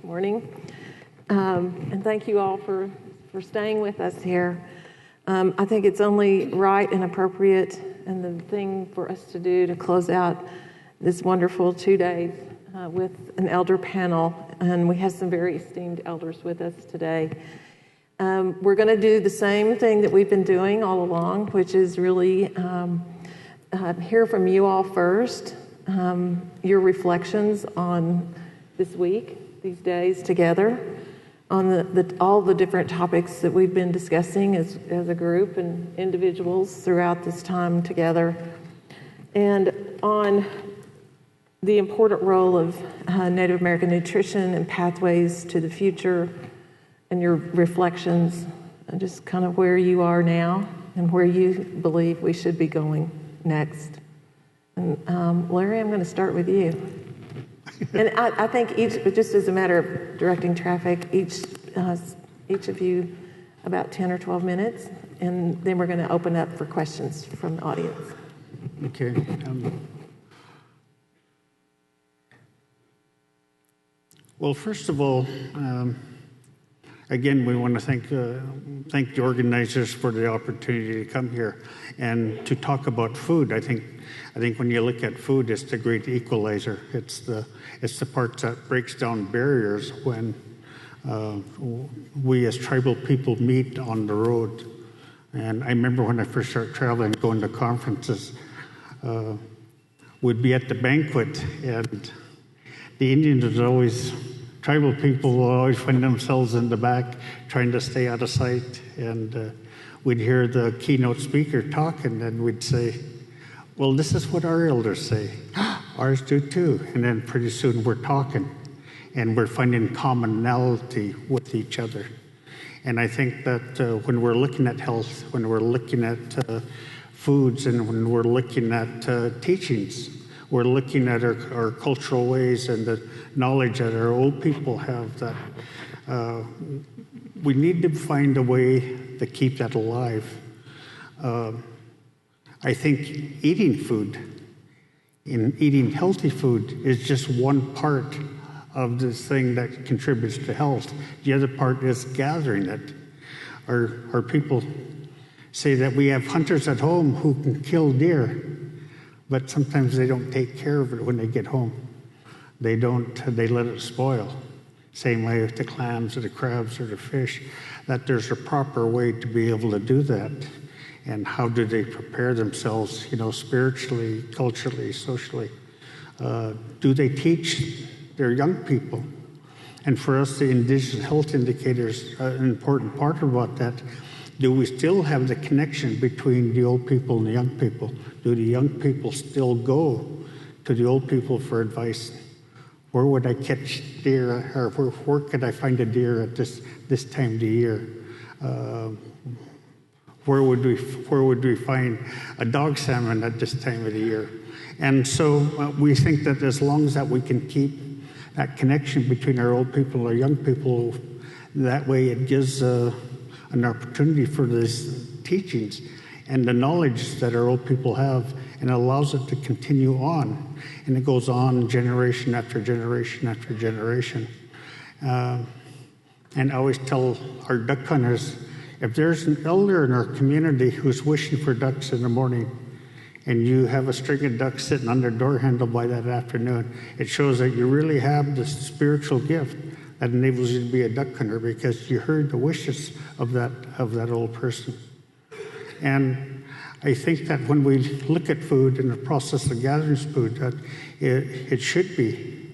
morning. And thank you all for staying with us here. I think it's only right and appropriate and the thing for us to do to close out this wonderful 2 days with an elder panel. And we have some very esteemed elders with us today. We're going to do the same thing that we've been doing all along, which is really hear from you all first, your reflections on this week, these days together, on all the different topics that we've been discussing as a group and individuals throughout this time together, and on the important role of Native American nutrition and pathways to the future, and your reflections, and just kind of where you are now and where you believe we should be going next. And Larry, I'm going to start with you. And I think just as a matter of directing traffic, each of you about 10 or 12 minutes, and then we're going to open up for questions from the audience. Okay. Well, first of all, again, we want to thank the organizers for the opportunity to come here and to talk about food. I think when you look at food, it's the great equalizer. It's the part that breaks down barriers when we as tribal people meet on the road. And I remember when I first started traveling, going to conferences, we'd be at the banquet, and the Indians would always. Tribal people will always find themselves in the back trying to stay out of sight, and we'd hear the keynote speaker talk, and then we'd say, well, this is what our elders say. Ours do too. And then pretty soon we're talking, and we're finding commonality with each other. And I think that when we're looking at health, when we're looking at foods, and when we're looking at teachings, we're looking at our cultural ways and the knowledge that our old people have, that we need to find a way to keep that alive. I think eating food and eating healthy food is just one part of this thing that contributes to health. The other part is gathering it. Our people say that we have hunters at home who can kill deer, but sometimes they don't take care of it when they get home. They let it spoil. Same way with the clams or the crabs or the fish, that there's a proper way to be able to do that. And how do they prepare themselves, spiritually, culturally, socially? Do they teach their young people? And for us, the indigenous health indicators are an important part about that. Do we still have the connection between the old people and the young people? Do the young people still go to the old people for advice? Where would I catch deer, or where could I find a deer at this time of the year? Where would we find a dog salmon at this time of the year? And so we think that as long as that we can keep that connection between our old people and our young people, that way it gives an opportunity for these teachings and the knowledge that our old people have, and allows it to continue on. And it goes on generation after generation after generation. And I always tell our duck hunters, if there's an elder in our community who's wishing for ducks in the morning, and you have a string of ducks sitting on their door handle by that afternoon, it shows that you really have this spiritual gift that enables you to be a duck hunter, because you heard the wishes of that old person. And I think that when we look at food and the process of gathering food, that it should be,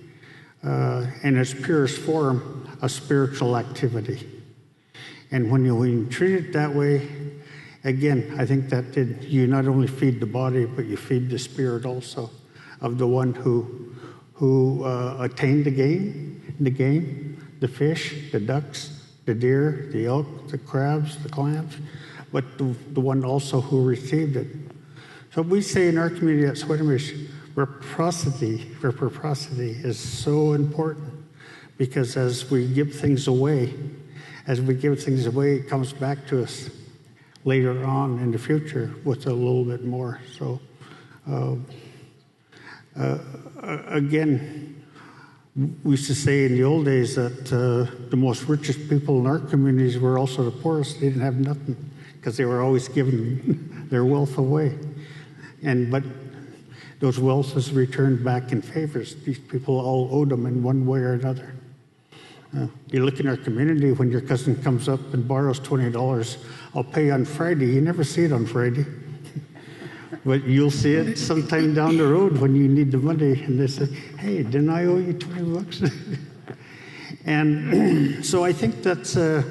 in its purest form, a spiritual activity. And when you treat it that way, again, I think that you not only feed the body, but you feed the spirit also of the one who attained the game, the fish, the ducks, the deer, the elk, the crabs, the clams, but the one also who received it. So we say in our community at Swinomish, reciprocity is so important, because as we give things away, it comes back to us later on in the future with a little bit more. So again, We used to say in the old days that the most richest people in our communities were also the poorest. They didn't have nothing because they were always giving their wealth away. But those wealth was returned back in favors. These people all owed them in one way or another. You look in our community, when your cousin comes up and borrows $20, I'll pay on Friday. You never see it on Friday. But you'll see it sometime down the road when you need the money, and they say, hey, didn't I owe you $20? And so I think that's a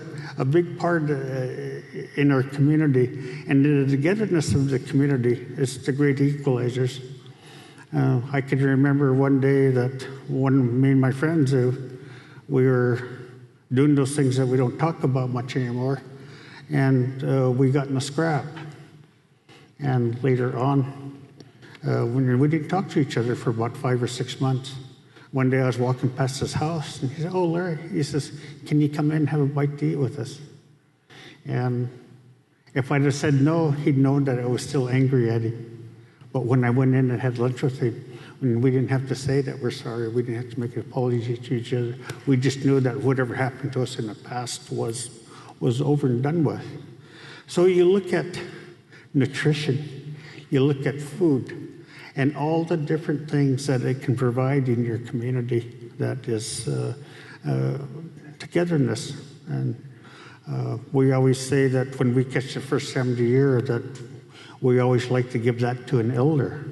big part in our community. And the togetherness of the community is the great equalizers. I can remember one day that me and my friends, we were doing those things that we don't talk about much anymore, and we got in a scrap. And later on, when we didn't talk to each other for about 5 or 6 months. One day I was walking past his house, and he said, oh, Larry, he says, can you come in and have a bite to eat with us? And if I'd have said no, he'd known that I was still angry at him. But when I went in and had lunch with him, we didn't have to say that we're sorry. We didn't have to make an apology to each other. We just knew that whatever happened to us in the past was over and done with. So you look at nutrition, you look at food, and all the different things that it can provide in your community that is togetherness. And we always say that when we catch the first salmon of the year, that we always like to give that to an elder.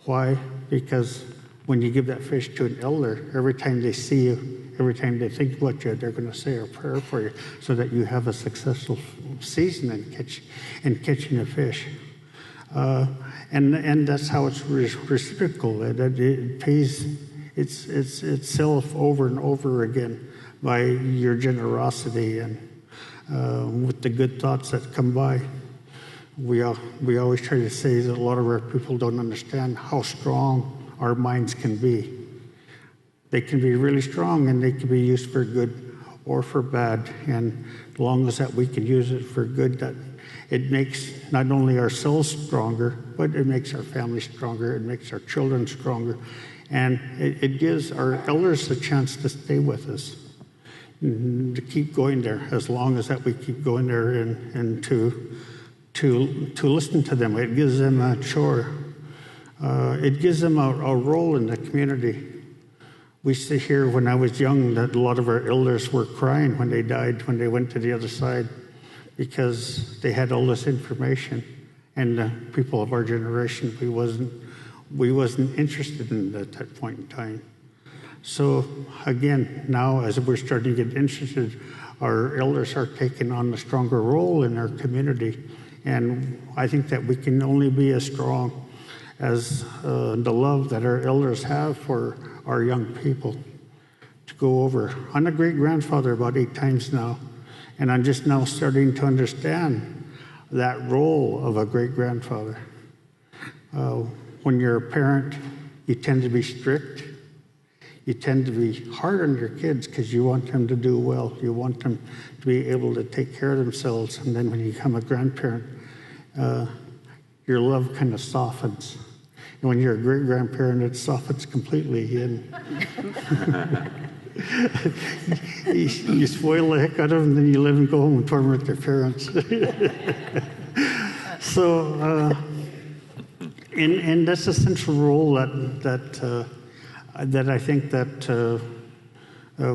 Why? Because when you give that fish to an elder, every time they see you, every time they think about you, they're going to say a prayer for you so that you have a successful season in catching a fish. And that's how it's reciprocal. It pays itself over and over again by your generosity and with the good thoughts that come by. We always try to say that a lot of our people don't understand how strong our minds can be. They can be really strong, and they can be used for good or for bad. And as long as that we can use it for good, that it makes not only ourselves stronger, but it makes our families stronger, it makes our children stronger, and it gives our elders a chance to stay with us, to keep going there, as long as that we keep going there, and to listen to them. It gives them a chore. It gives them a role in the community. We used to hear when I was young that a lot of our elders were crying when they died, when they went to the other side, because they had all this information, and the people of our generation, we wasn't interested in it at that point in time. So again, now as we're starting to get interested, our elders are taking on a stronger role in our community, and I think that we can only be as strong as the love that our elders have for our young people. To go over, I'm a great-grandfather about 8 times now, and I'm just now starting to understand that role of a great-grandfather. When you're a parent, you tend to be strict. You tend to be hard on your kids because you want them to do well. You want them to be able to take care of themselves. And then when you become a grandparent, your love kind of softens. And when you're a great-grandparent, it softens completely. And you spoil the heck out of them, then you live and go home and torment their parents. So, and that's a central role that I think that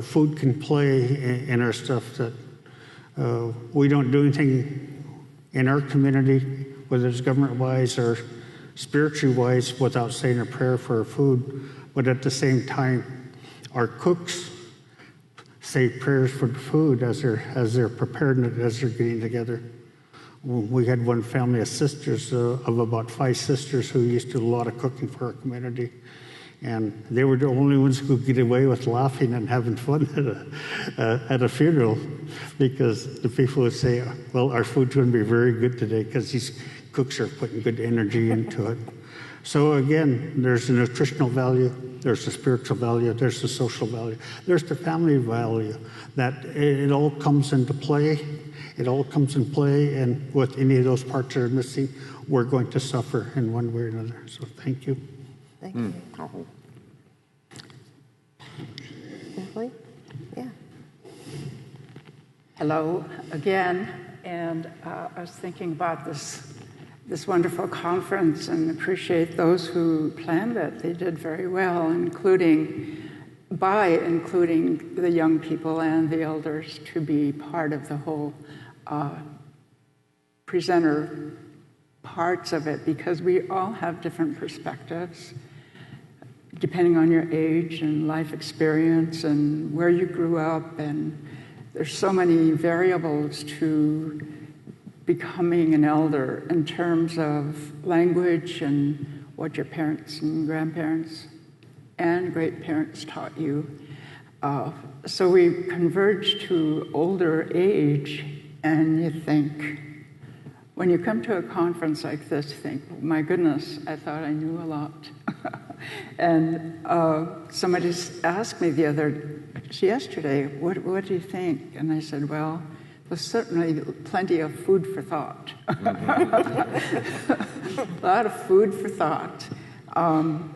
food can play in our stuff. That we don't do anything in our community, whether it's government-wise or spiritually-wise, without saying a prayer for our food. But at the same time, our cooks say prayers for the food as they're preparing it, as they're getting together. We had one family of sisters, of about 5 sisters, who used to do a lot of cooking for our community. And they were the only ones who could get away with laughing and having fun at a funeral, because the people would say, well, our food's going to be very good today because these cooks are putting good energy into it. So again, there's the nutritional value, there's the spiritual value, there's the social value, there's the family value, that it all comes into play. It all comes in play, and with any of those parts that are missing, we're going to suffer in one way or another. So thank you. Thank you. briefly. Yeah. Hello again, and I was thinking about this wonderful conference and appreciate those who planned it. They did very well, including the young people and the elders to be part of the whole presenter parts of it, because we all have different perspectives depending on your age and life experience and where you grew up, and there's so many variables to becoming an elder in terms of language and what your parents and grandparents and great-parents taught you. So we converge to older age, and you think, when you come to a conference like this, you think, my goodness, I thought I knew a lot. And somebody asked me yesterday, what do you think? And I said, well, there's certainly plenty of food for thought. A lot of food for thought. And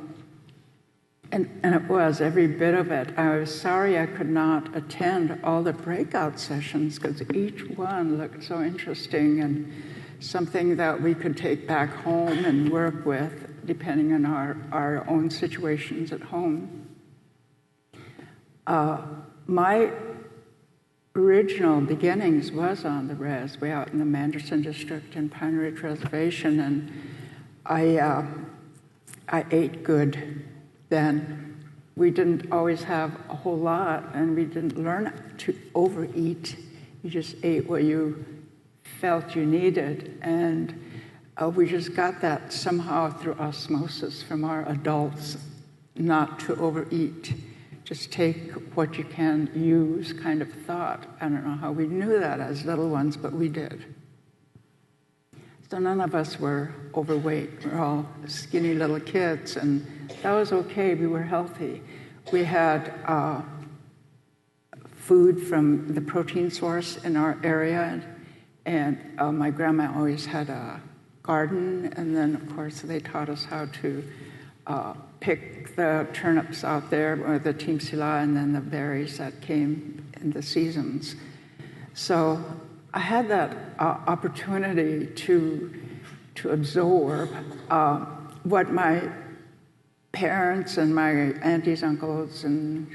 it was, every bit of it. I was sorry I could not attend all the breakout sessions, because each one looked so interesting and something that we could take back home and work with, depending on our own situations at home. My original beginnings was on the res, way out in the Manderson district in Pine Ridge Reservation, and I ate good then. We didn't always have a whole lot, and we didn't learn to overeat. You just ate what you felt you needed, and we just got that somehow through osmosis from our adults, not to overeat. Just take what you can use kind of thought. I don't know how we knew that as little ones, but we did. So none of us were overweight. We're all skinny little kids, and that was okay. We were healthy. We had food from the protein source in our area, and my grandma always had a garden, and then, of course, they taught us how to pick the turnips out there, or the timsila, and then the berries that came in the seasons. So I had that opportunity to absorb what my parents and my aunties, uncles, and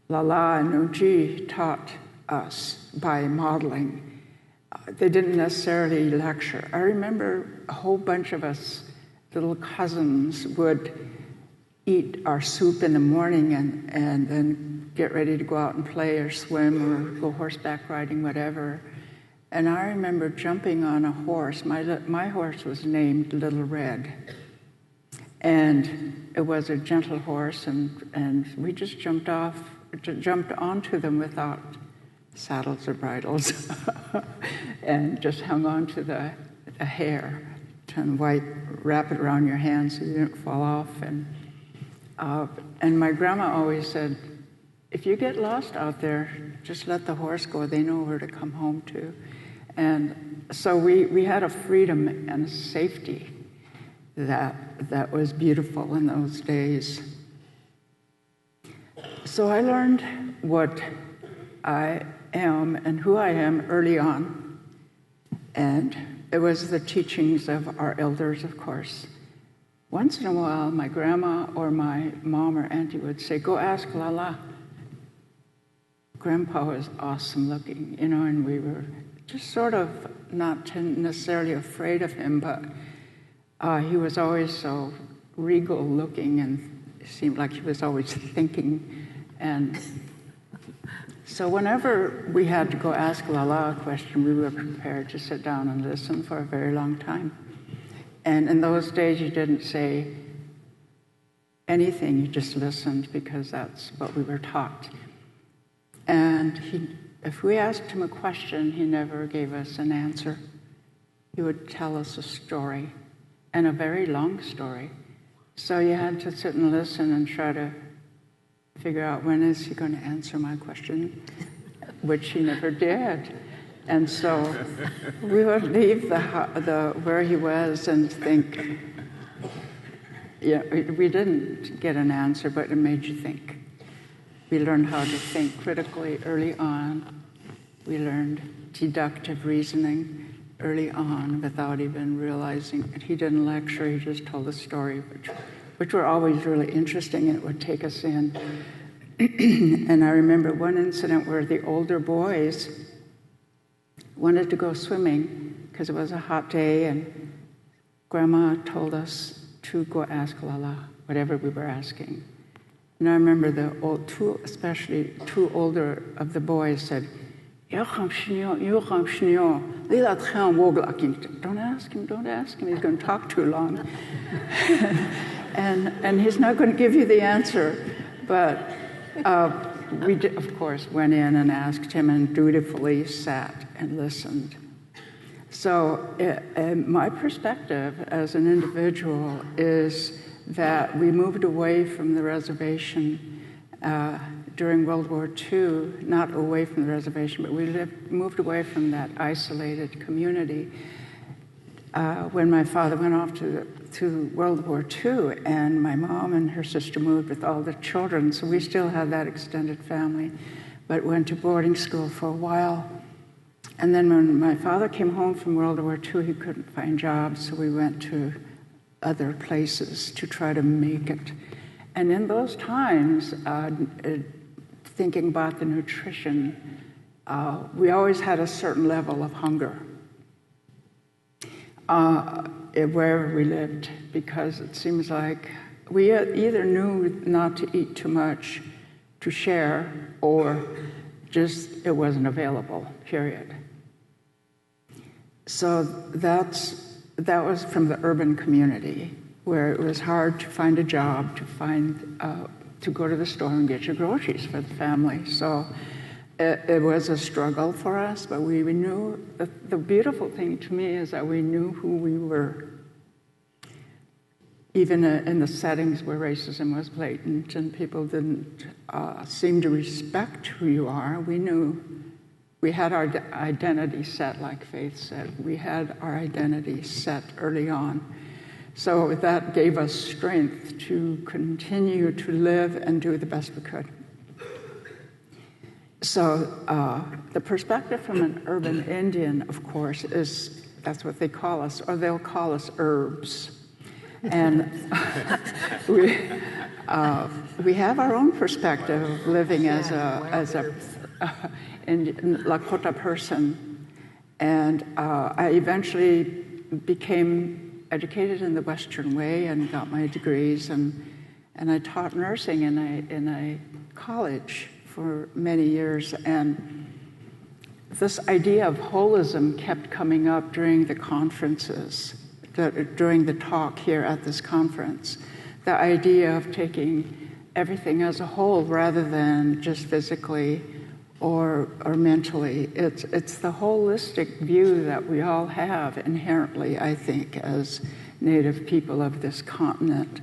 Lala and Nuji taught us by modeling. They didn't necessarily lecture. I remember a whole bunch of us, little cousins, would eat our soup in the morning and then get ready to go out and play or swim or go horseback riding, whatever. And I remember jumping on a horse. My horse was named Little Red. And it was a gentle horse, and we just jumped onto them without saddles or bridles, and just hung on to the hair and wrap it around your hands so you didn't fall off. And my grandma always said, if you get lost out there, just let the horse go. They know where to come home to. And so we had a freedom and a safety that was beautiful in those days. So I learned what I am and who I am early on. And it was the teachings of our elders, of course. Once in a while, my grandma or my mom or auntie would say, go ask Lala. Grandpa was awesome looking, and we were just sort of not necessarily afraid of him, but he was always so regal looking, and it seemed like he was always thinking. And so whenever we had to go ask Lala a question, we were prepared to sit down and listen for a very long time. And in those days, you didn't say anything, you just listened, because that's what we were taught. And if we asked him a question, he never gave us an answer. He would tell us a story, and a very long story. So you had to sit and listen and try to figure out, when is he going to answer my question, which he never did. And so we would leave the where he was and think, yeah, we didn't get an answer, but it made you think. We learned how to think critically early on. We learned deductive reasoning early on without even realizing it. He didn't lecture, he just told a story, which were always really interesting, and it would take us in. And I remember one incident where the older boys wanted to go swimming because it was a hot day, and Grandma told us to go ask Lala whatever we were asking. And I remember especially two older of the boys said, don't ask him, he's going to talk too long. and he's not going to give you the answer. But we, of course, went in and asked him and dutifully sat and listened. So my perspective as an individual is that we moved away from the reservation during World War II, not away from the reservation, but we moved away from that isolated community when my father went off to World War II, and my mom and her sister moved with all the children, so we still had that extended family, but went to boarding school for a while. And then when my father came home from World War II, he couldn't find jobs, so we went to other places to try to make it. And in those times, thinking about the nutrition, we always had a certain level of hunger wherever we lived, because it seems like we either knew not to eat too much to share, or just it wasn't available, period. So that was from the urban community, where it was hard to find a job, to go to the store and get your groceries for the family. So it was a struggle for us, but we knew, the beautiful thing to me is that we knew who we were. Even in the settings where racism was blatant and people didn't seem to respect who you are, we knew we had our identity set, like Faith said. We had our identity set early on. So that gave us strength to continue to live and do the best we could. So the perspective from an urban Indian, of course, is that's what they call us, or they'll call us herbs. And we have our own perspective of living as a Lakota person. And I eventually became educated in the Western way and got my degrees, and I taught nursing in a college for many years, and this idea of holism kept coming up during the conferences, during the talk here at this conference. The idea of taking everything as a whole rather than just physically or mentally. It's the holistic view that we all have inherently, I think, as Native people of this continent.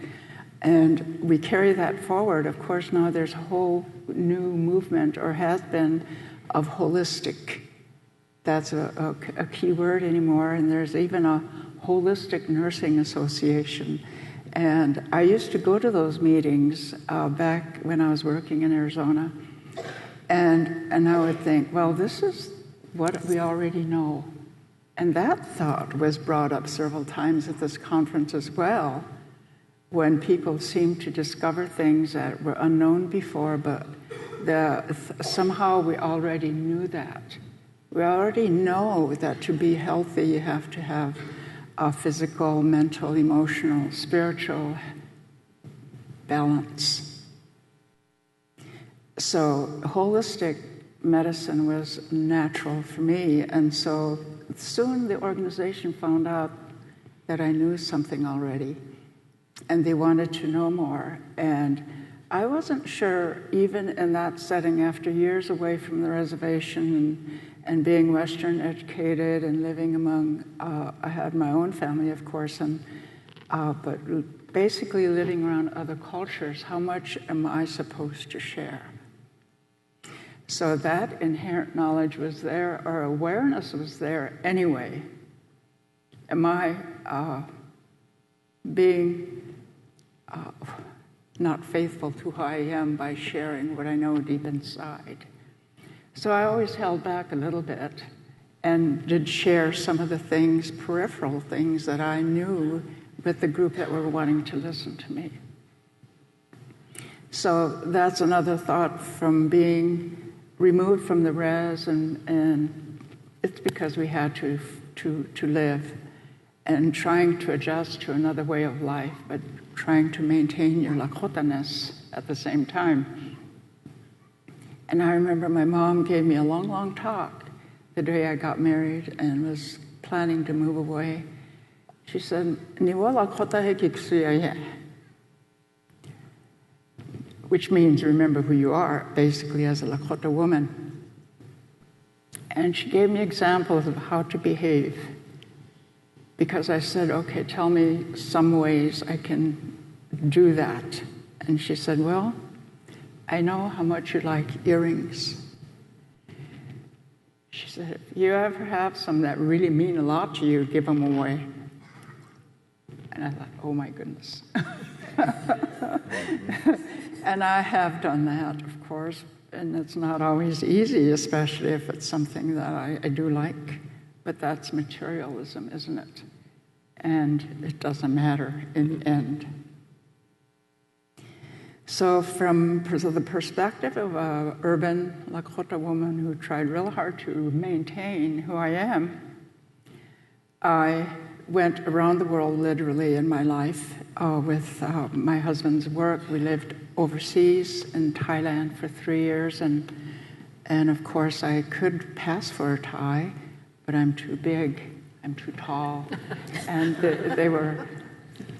And we carry that forward. Of course, now there's a whole new movement, or has been, of holistic. That's a key word anymore. And there's even a Holistic Nursing Association. And I used to go to those meetings back when I was working in Arizona. And I would think, well, this is what we already know. And that thought was brought up several times at this conference as well, when people seemed to discover things that were unknown before, but somehow we already knew that. We already know that to be healthy, you have to have a physical, mental, emotional, spiritual balance. So holistic medicine was natural for me, and so soon the organization found out that I knew something already, and they wanted to know more. And I wasn't sure, even in that setting, after years away from the reservation and being Western educated and living among, I had my own family, of course, but basically living around other cultures, how much am I supposed to share? So that inherent knowledge was there, or awareness was there anyway. Am I being not faithful to who I am by sharing what I know deep inside. So I always held back a little bit and did share some of the things, peripheral things that I knew with the group that were wanting to listen to me. So that's another thought from being removed from the res, and it's because we had to live, and trying to adjust to another way of life, but trying to maintain your Lakota-ness at the same time. And I remember my mom gave me a long, long talk the day I got married and was planning to move away. She said, "Niwa Lakota he kiksuya," which means remember who you are, basically as a Lakota woman. And she gave me examples of how to behave. Because I said, okay, tell me some ways I can do that. And she said, well, I know how much you like earrings. She said, if you ever have some that really mean a lot to you, give them away. And I thought, oh my goodness. And I have done that, of course, and it's not always easy, especially if it's something that I do like. But that's materialism, isn't it? And it doesn't matter in the end. So from the perspective of an urban Lakota woman who tried real hard to maintain who I am, I went around the world literally in my life with my husband's work. We lived overseas in Thailand for 3 years, and of course I could pass for a Thai, but I'm too big, I'm too tall, and they were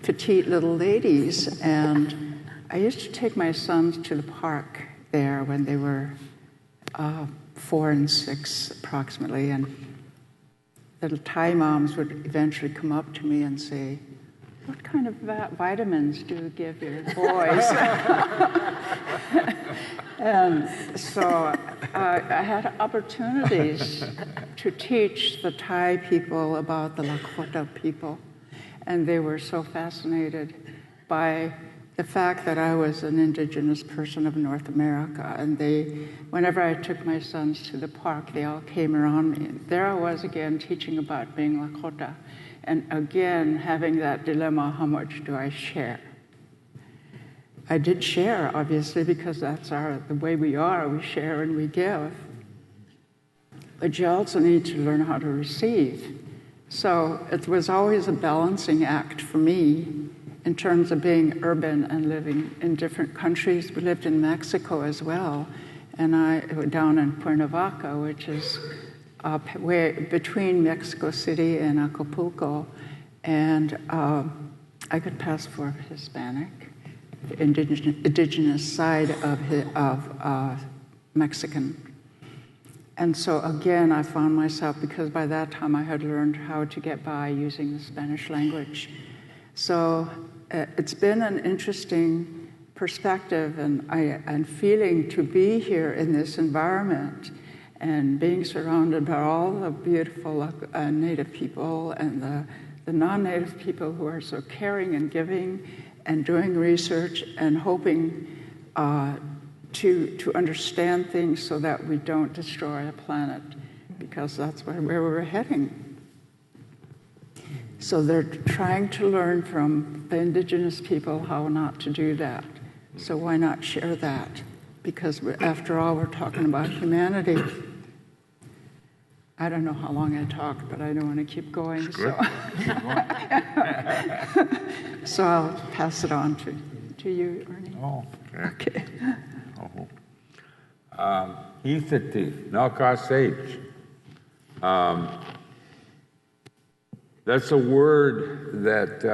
petite little ladies, and I used to take my sons to the park there when they were 4 and 6 approximately, and the Thai moms would eventually come up to me and say, what kind of vitamins do you give your boys? And so I had opportunities to teach the Thai people about the Lakota people, and they were so fascinated by the fact that I was an indigenous person of North America, and whenever I took my sons to the park, they all came around me. And there I was again teaching about being Lakota, and again having that dilemma, how much do I share? I did share, obviously, because that's the way we are. We share and we give. But you also need to learn how to receive. So it was always a balancing act for me in terms of being urban and living in different countries. We lived in Mexico as well, and I down in Cuernavaca, which is between Mexico City and Acapulco, and I could pass for Hispanic, the indigenous side of Mexican. And so again, I found myself, because by that time I had learned how to get by using the Spanish language. So it's been an interesting perspective and feeling to be here in this environment and being surrounded by all the beautiful Native people and the non-Native people who are so caring and giving and doing research and hoping to understand things so that we don't destroy the planet, because that's where we're heading. So they're trying to learn from the indigenous people how not to do that. So why not share that? Because after all, we're talking about humanity. I don't know how long I talked, but I don't want to keep going. So I'll pass it on to you, Ernie. Oh, Okay. Hithati, Naka Sage. That's a word that,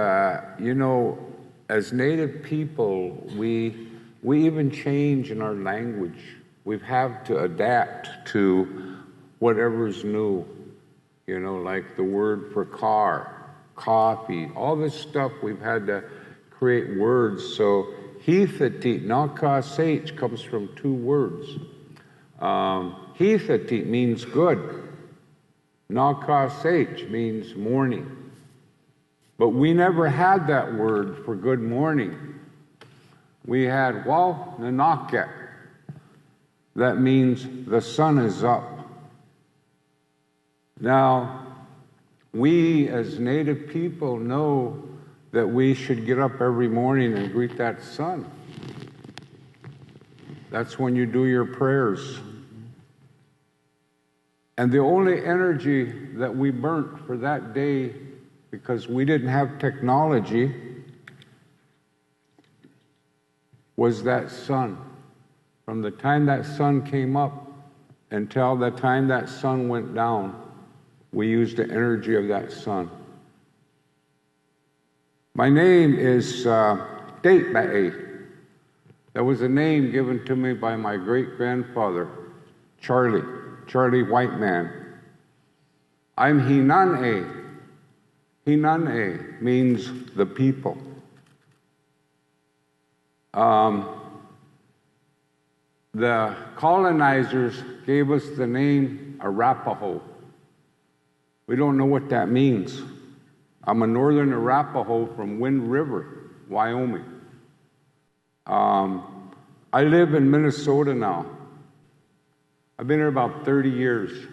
as Native people, we even change in our language. We have to adapt to whatever's new, like the word for car, coffee, all this stuff, we've had to create words. So Hithati, Naka Sage, comes from 2 words. Hithati means good. Naka Sage means morning. But we never had that word for good morning. We had Wal Nanaket. That means the sun is up. Now, we as Native people know that we should get up every morning and greet that sun. That's when you do your prayers. And the only energy that we burnt for that day, because we didn't have technology, was that sun. From the time that sun came up until the time that sun went down, we used the energy of that sun. My name is Date Bae. That was a name given to me by my great-grandfather, Charlie Whiteman. I'm Hinane. Hinane means the people. The colonizers gave us the name Arapaho. We don't know what that means. I'm a northern Arapaho from Wind River, Wyoming. I live in Minnesota now. I've been here about 30 years.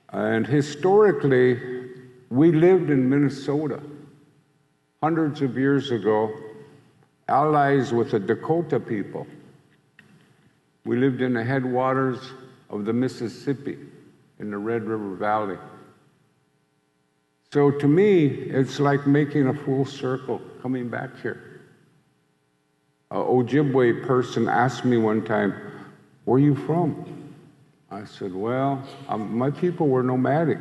And historically, we lived in Minnesota hundreds of years ago, allies with the Dakota people. We lived in the headwaters of the Mississippi in the Red River Valley. So to me, it's like making a full circle coming back here. An Ojibwe person asked me one time, "Where are you from?" I said, "Well, my people were nomadic."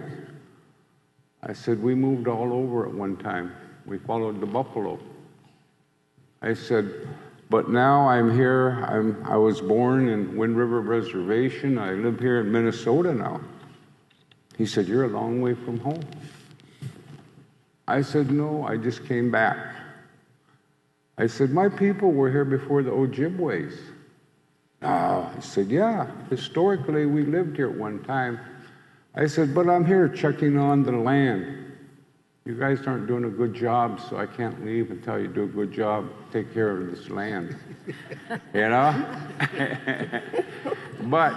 I said, "We moved all over at one time. We followed the buffalo." I said, "But now I'm here. I was born in Wind River Reservation. I live here in Minnesota now." He said, "You're a long way from home." I said, "No, I just came back." I said, "My people were here before the Ojibways." "Oh," he said, "Yeah, historically we lived here at one time." I said, "But I'm here checking on the land. You guys aren't doing a good job, so I can't leave until you do a good job, take care of this land." You know? But,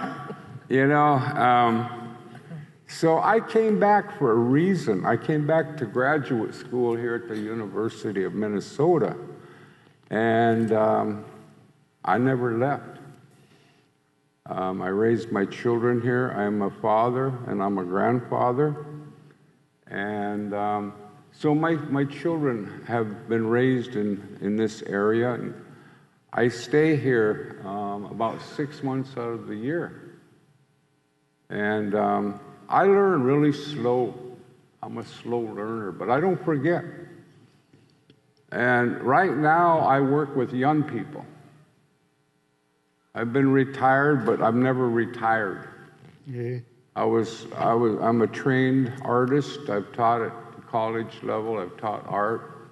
you know, so I came back for a reason. I came back to graduate school here at the University of Minnesota, and I never left. I raised my children here. I'm a father and I'm a grandfather. And so my children have been raised in this area. And I stay here about 6 months out of the year. And I learn really slow. I'm a slow learner, but I don't forget. And right now I work with young people. I've been retired, but I've never retired. Yeah. I'm a trained artist. I've taught at the college level. I've taught art.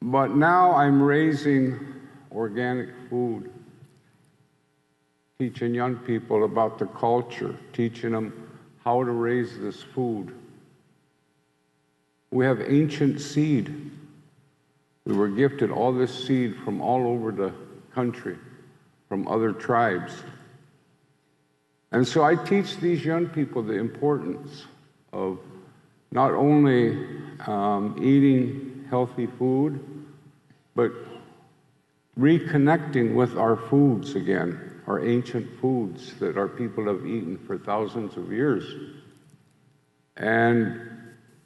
But now I'm raising organic food, teaching young people about the culture, teaching them how to raise this food. We have ancient seed. We were gifted all this seed from all over the country, from other tribes. And so I teach these young people the importance of not only eating healthy food, but reconnecting with our foods again, our ancient foods that our people have eaten for thousands of years. And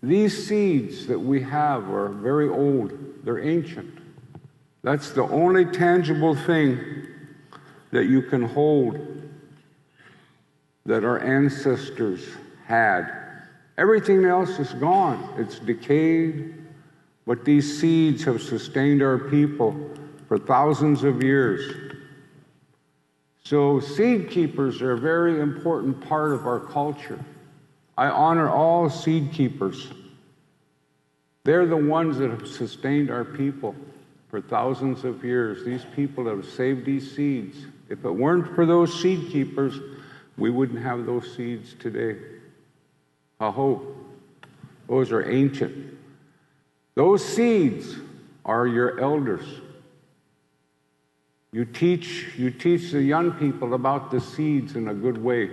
these seeds that we have are very old, they're ancient. That's the only tangible thing that you can hold that our ancestors had. Everything else is gone, it's decayed, but these seeds have sustained our people for thousands of years. So seed keepers are a very important part of our culture. I honor all seed keepers. They're the ones that have sustained our people for thousands of years. These people have saved these seeds. If it weren't for those seed keepers, we wouldn't have those seeds today. Aho. Those are ancient. Those seeds are your elders. You teach the young people about the seeds in a good way.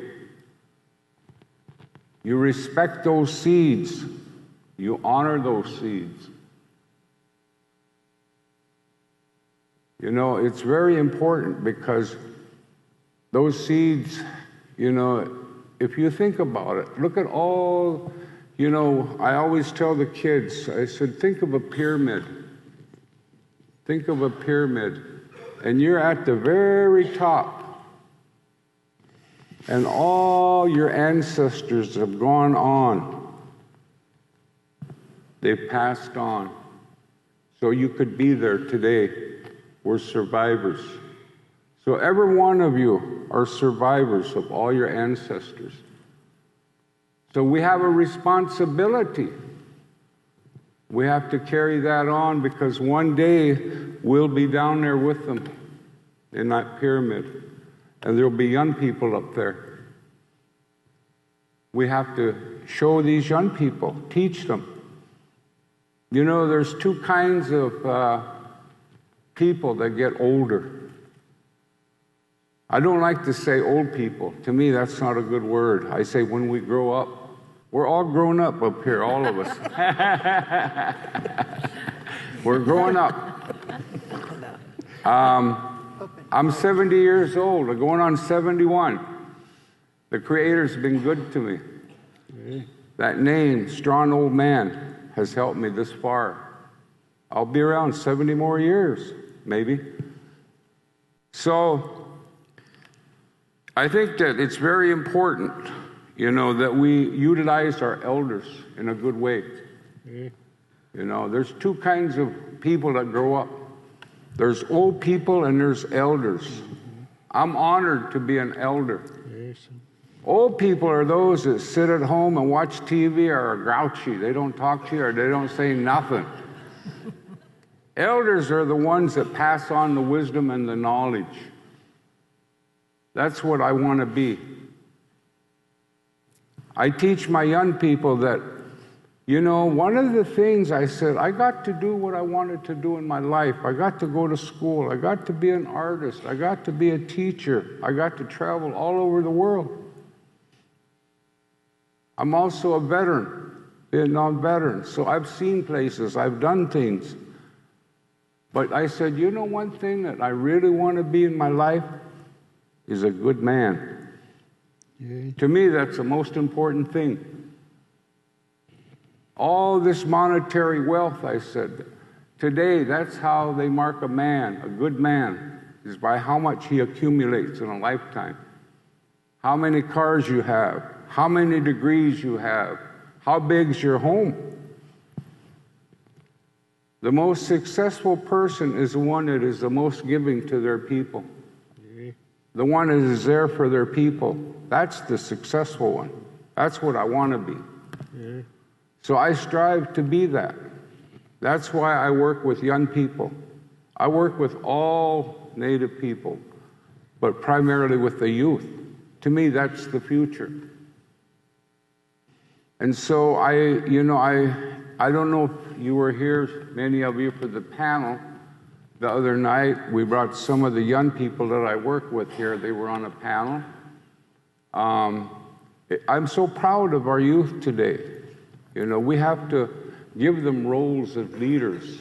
You respect those seeds. You honor those seeds. You know, it's very important because those seeds, you know, if you think about it, look at all, you know, I always tell the kids, I said, think of a pyramid. Think of a pyramid, and you're at the very top, and all your ancestors have gone on. They've passed on. So you could be there today. We're survivors. So every one of you are survivors of all your ancestors. So we have a responsibility. We have to carry that on because one day we'll be down there with them in that pyramid, and there'll be young people up there. We have to show these young people, teach them. You know, there's two kinds of people that get older. I don't like to say old people. To me, that's not a good word. I say when we grow up. We're all grown up here, all of us. We're growing up. I'm 70 years old. I'm going on 71. The Creator's been good to me. That name, Strong Old Man, has helped me this far. I'll be around 70 more years, maybe. So I think that it's very important, you know, that we utilize our elders in a good way. You know, there's two kinds of people that grow up. There's old people and there's elders. I'm honored to be an elder. Old people are those that sit at home and watch TV or are grouchy. They don't talk to you or they don't say nothing. Elders are the ones that pass on the wisdom and the knowledge. That's what I want to be. I teach my young people that, you know, one of the things I said, I got to do what I wanted to do in my life. I got to go to school. I got to be an artist. I got to be a teacher. I got to travel all over the world. I'm also a veteran, Vietnam veteran, so I've seen places, I've done things. But I said, you know, one thing that I really want to be in my life is a good man. To me, that's the most important thing. All this monetary wealth, I said, today, that's how they mark a man, a good man, is by how much he accumulates in a lifetime. How many cars you have, how many degrees you have, how big's your home. The most successful person is the one that is the most giving to their people. The one that is there for their people. That's the successful one. That's what I want to be. So I strive to be that. That's why I work with young people. I work with all Native people, but primarily with the youth. To me, that's the future. And so I don't know if you were here, many of you, for the panel the other night. We brought some of the young people that I work with here. They were on a panel. I'm so proud of our youth today. You know, we have to give them roles of leaders.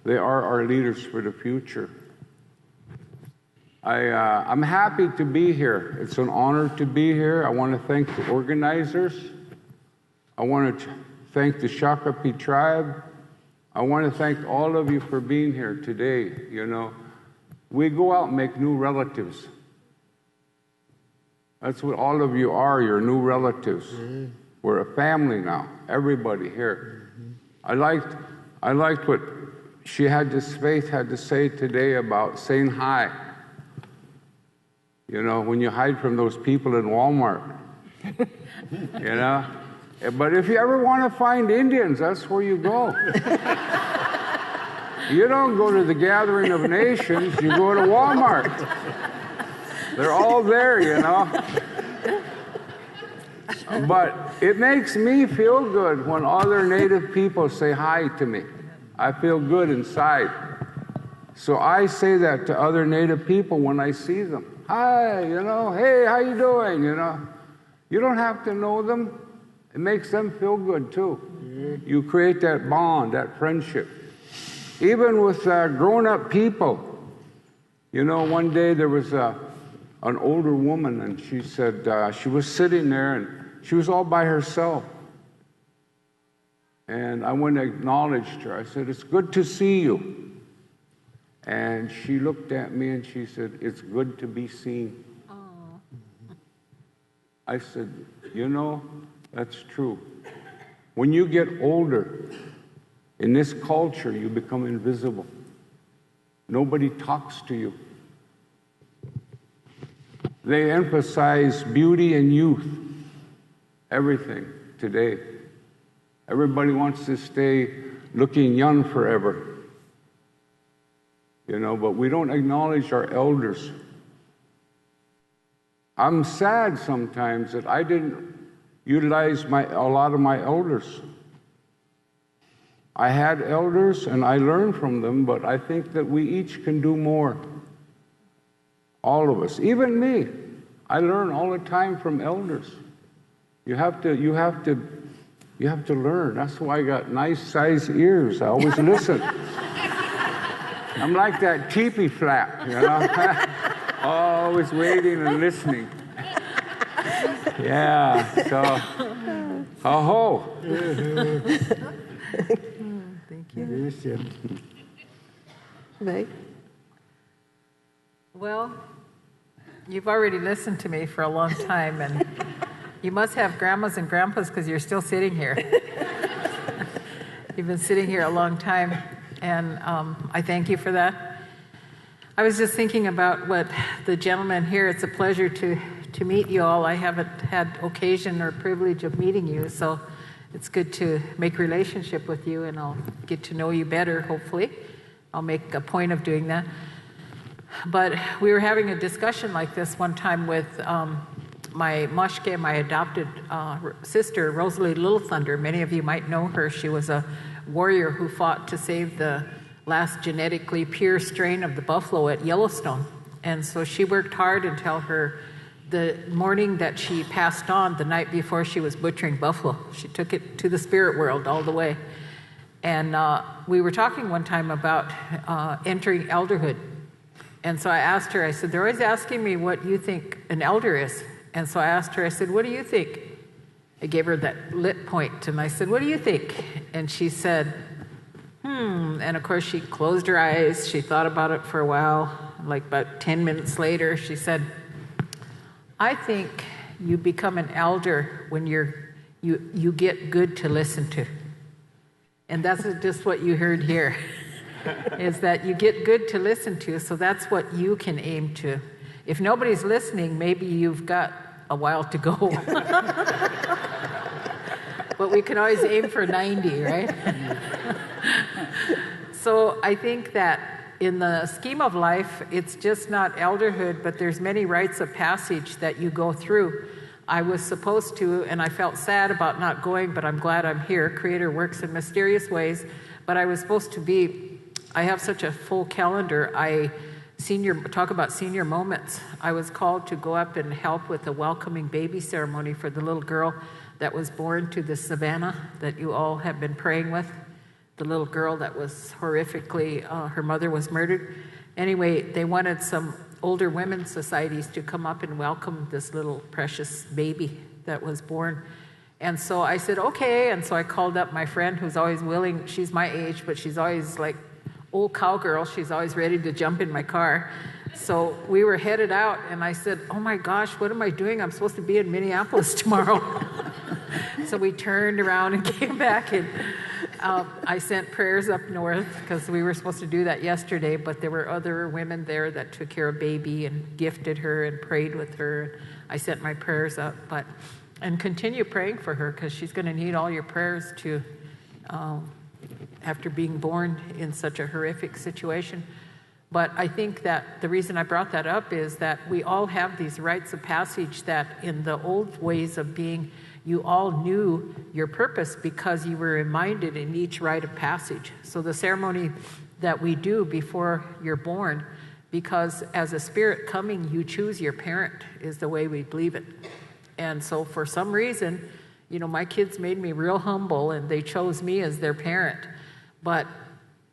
They are our leaders for the future. I'm happy to be here. It's an honor to be here. I want to thank the organizers. I want to thank the Shakopee tribe. I want to thank all of you for being here today. You know, we go out and make new relatives. That's what all of you are, your new relatives. We're a family now, everybody here. I liked what Faith had to say today about saying hi. You know, when you hide from those people in Walmart, you know. But if you ever want to find Indians, that's where you go. You don't go to the Gathering of Nations, you go to Walmart. They're all there, you know. But it makes me feel good when other Native people say hi to me. I feel good inside. So I say that to other Native people when I see them. Hi, hey, how you doing, You don't have to know them. It makes them feel good, too. You create that bond, that friendship. Even with grown-up people. One day there was an older woman, and she said she was sitting there, and she was all by herself. And I went and acknowledged her. I said, "It's good to see you." And she looked at me and she said, "It's good to be seen." Aww. I said, that's true. When you get older, in this culture, you become invisible. Nobody talks to you. They emphasize beauty and youth, everything today. Everybody wants to stay looking young forever. But we don't acknowledge our elders. I'm sad sometimes that I didn't utilize a lot of my elders. I had elders and I learned from them, but I think that we each can do more. All of us, even me. I learn all the time from elders. You have to learn. That's why I got nice sized ears. I always listen. I'm like that teepee flap, always waiting and listening. Yeah, so, ho-ho. Thank you. May? Well, you've already listened to me for a long time, and you must have grandmas and grandpas because you're still sitting here. You've been sitting here a long time. And I thank you for that. I was just thinking about what the gentleman here, it's a pleasure to meet you all. I haven't had occasion or privilege of meeting you, so it's good to make relationship with you, and I'll get to know you better, hopefully. I'll make a point of doing that. But we were having a discussion like this one time with my Moshke, my adopted sister, Rosalie Little Thunder. Many of you might know her. She was a warrior who fought to save the last genetically pure strain of the buffalo at Yellowstone. And so she worked hard until the morning that she passed on, the night before she was butchering buffalo. She took it to the spirit world all the way. And we were talking one time about entering elderhood. And so I asked her, I said, they're always asking me what you think an elder is. And so I asked her, I said, what do you think? I gave her that lip point, and I said, what do you think? And she said, and of course she closed her eyes. She thought about it for a while. Like about 10 minutes later, she said, I think you become an elder when you get good to listen to. And that's just what you heard here, is that you get good to listen to, so that's what you can aim to. If nobody's listening, maybe you've got a while to go. But we can always aim for 90, right? So I think that in the scheme of life, it's just not elderhood, but there's many rites of passage that you go through. I was supposed to, and I felt sad about not going, but I'm glad I'm here. Creator works in mysterious ways. But I was supposed to be, I have such a full calendar. Talk about senior moments. I was called to go up and help with the welcoming baby ceremony for the little girl that was born to the Savannah that you all have been praying with. The little girl that was horrifically, her mother was murdered. Anyway, they wanted some older women's societies to come up and welcome this little precious baby that was born. And so I said, okay. And so I called up my friend who's always willing. She's my age, but she's always like old cowgirl. She's always ready to jump in my car. So we were headed out, and I said, oh my gosh, what am I doing? I'm supposed to be in Minneapolis tomorrow. So we turned around and came back, and I sent prayers up north because we were supposed to do that yesterday, but there were other women there that took care of baby and gifted her and prayed with her. I sent my prayers up, and continue praying for her because she's going to need all your prayers to, after being born in such a horrific situation. But I think that the reason I brought that up is that we all have these rites of passage that in the old ways of being, you all knew your purpose because you were reminded in each rite of passage. So the ceremony that we do before you're born, because as a spirit coming, you choose your parent, is the way we believe it. And so for some reason, you know, my kids made me real humble and they chose me as their parent. But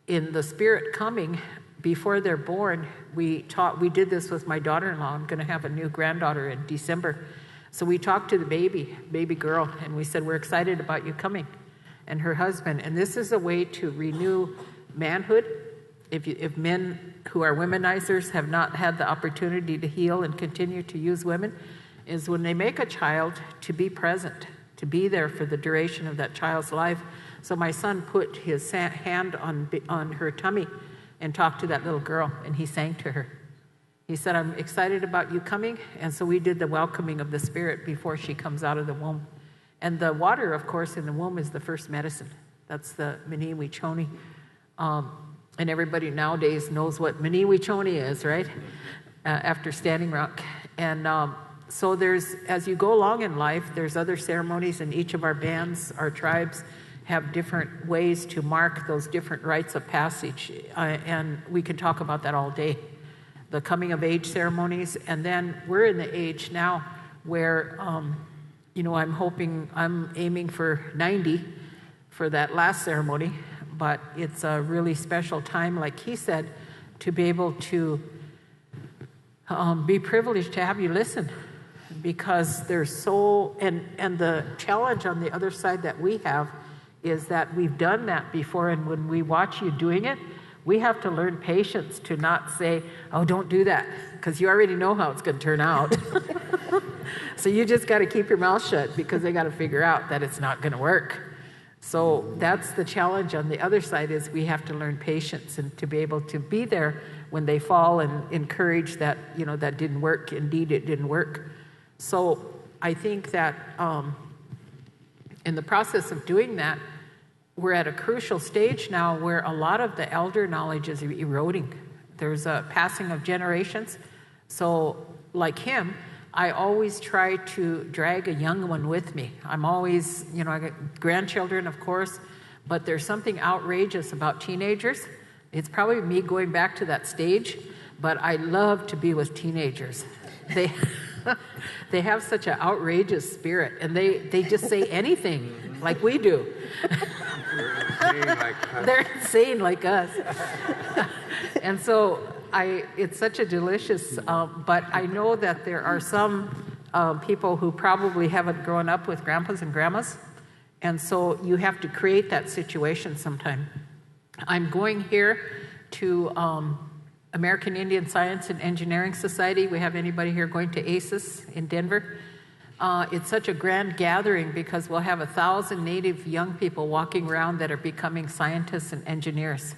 in the spirit coming, before they're born, we did this with my daughter-in-law. I'm going to have a new granddaughter in December. So we talked to the baby girl, and we said, we're excited about you coming, and her husband. And this is a way to renew manhood. If men who are womenizers have not had the opportunity to heal and continue to use women, is when they make a child, to be present, to be there for the duration of that child's life. So my son put his hand on her tummy and talked to that little girl, and he sang to her. He said, I'm excited about you coming. And so we did the welcoming of the spirit before she comes out of the womb. And the water, of course, in the womb is the first medicine. That's the Miniwi Choni. And everybody nowadays knows what Miniwi Choni is, right? After Standing Rock. And so as you go along in life, there's other ceremonies, and each of our bands, our tribes, have different ways to mark those different rites of passage. And we could talk about that all day. The coming of age ceremonies, and then we're in the age now where, you know, I'm aiming for 90 for that last ceremony, but it's a really special time, like he said, to be able to be privileged to have you listen, because there's and the challenge on the other side that we have is that we've done that before, and when we watch you doing it, we have to learn patience to not say, oh, don't do that, because you already know how it's going to turn out. So you just got to keep your mouth shut, because they got to figure out that it's not going to work. So that's the challenge on the other side, is we have to learn patience and to be able to be there when they fall and encourage that, you know, that didn't work. Indeed, it didn't work. So I think that in the process of doing that, we're at a crucial stage now where a lot of the elder knowledge is eroding. There's a passing of generations. So like him, I always try to drag a young one with me. I'm always, you know, I got grandchildren, of course, but there's something outrageous about teenagers. It's probably me going back to that stage, but I love to be with teenagers. They have such an outrageous spirit, and they just say anything like we do. They're insane like us. And so it's such a delicious, but I know that there are some people who probably haven't grown up with grandpas and grandmas, and so you have to create that situation sometime. I'm going here to American Indian Science and Engineering Society. We have anybody here going to ACES in Denver? It's such a grand gathering because we'll have 1,000 Native young people walking around that are becoming scientists and engineers.